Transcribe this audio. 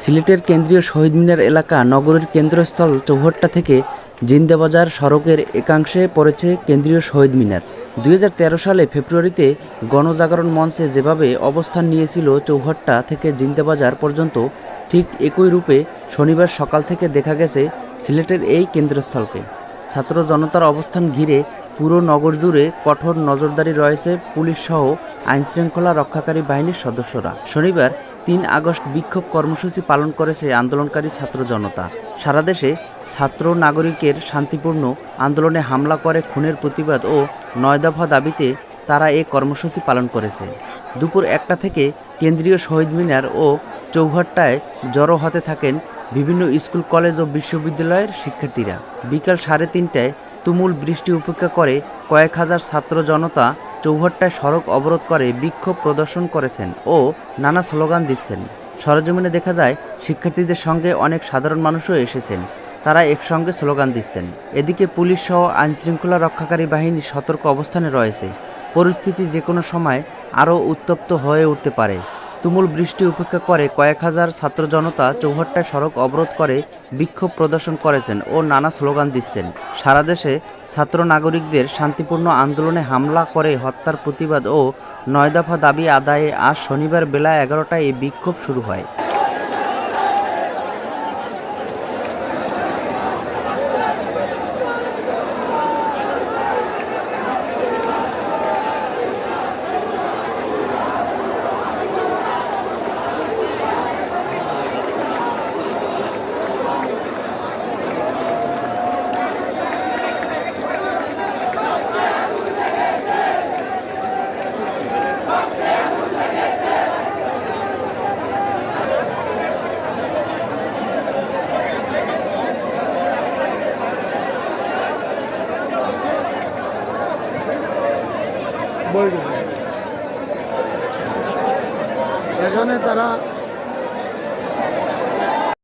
সিলেটের কেন্দ্রীয় শহীদ মিনার এলাকা নগরীর কেন্দ্রস্থল চৌহট্টা থেকে জিন্দাবাজার সড়কের একাংশে পড়েছে কেন্দ্রীয় শহীদ মিনার। ২০১৩ সালে ফেব্রুয়ারিতে গণজাগরণ মঞ্চে যেভাবে অবস্থান নিয়েছিল চৌহট্টা থেকে জিন্দাবাজার পর্যন্ত, ঠিক একই রূপে শনিবার সকাল থেকে দেখা গেছে সিলেটের এই কেন্দ্রস্থলকে। ছাত্র জনতার অবস্থান ঘিরে পুরো নগর জুড়ে কঠোর নজরদারি রয়েছে পুলিশসহ আইনশৃঙ্খলা রক্ষাকারী বাহিনীর সদস্যরা। শনিবার ৩ আগস্ট বিক্ষোভ কর্মসূচি পালন করেছে আন্দোলনকারী ছাত্র জনতা। সারা দেশে ছাত্র নাগরিকের শান্তিপূর্ণ আন্দোলনে হামলা করে খুনের প্রতিবাদ ও ৯ দফা দাবিতে তারা এই কর্মসূচি পালন করেছে। দুপুর ১টা থেকে কেন্দ্রীয় শহীদ মিনার ও চৌহট্টায় জড়ো হতে থাকেন বিভিন্ন স্কুল, কলেজ ও বিশ্ববিদ্যালয়ের শিক্ষার্থীরা। বিকাল ৩:৩০টায় তুমুল বৃষ্টি উপেক্ষা করে কয়েক হাজার ছাত্র জনতা চৌহট্টায় সড়ক অবরোধ করে বিক্ষোভ প্রদর্শন করেছেন ও নানা স্লোগান দিচ্ছেন। সরেজমিনে দেখা যায় শিক্ষার্থীদের সঙ্গে অনেক সাধারণ মানুষও এসেছেন। তারা একসঙ্গে স্লোগান দিচ্ছেন। এদিকে পুলিশ সহ আইনশৃঙ্খলা রক্ষাকারী বাহিনী সতর্ক অবস্থানে রয়েছে। পরিস্থিতি যে কোনো সময় আরও উত্তপ্ত হয়ে উঠতে পারে। তুমুল বৃষ্টি উপেক্ষা করে কয়েক হাজার ছাত্র জনতা চৌহট্টায় সড়ক অবরোধ করে বিক্ষোভ প্রদর্শন করেছেন ও নানা স্লোগান দিচ্ছেন। সারা দেশে ছাত্র নাগরিকদের শান্তিপূর্ণ আন্দোলনে হামলা করে হত্যার প্রতিবাদ ও ৯ দফা দাবি আদায়ে আজ শনিবার বেলা ১১টায় এই বিক্ষোভ শুরু হয়। এখানে তারা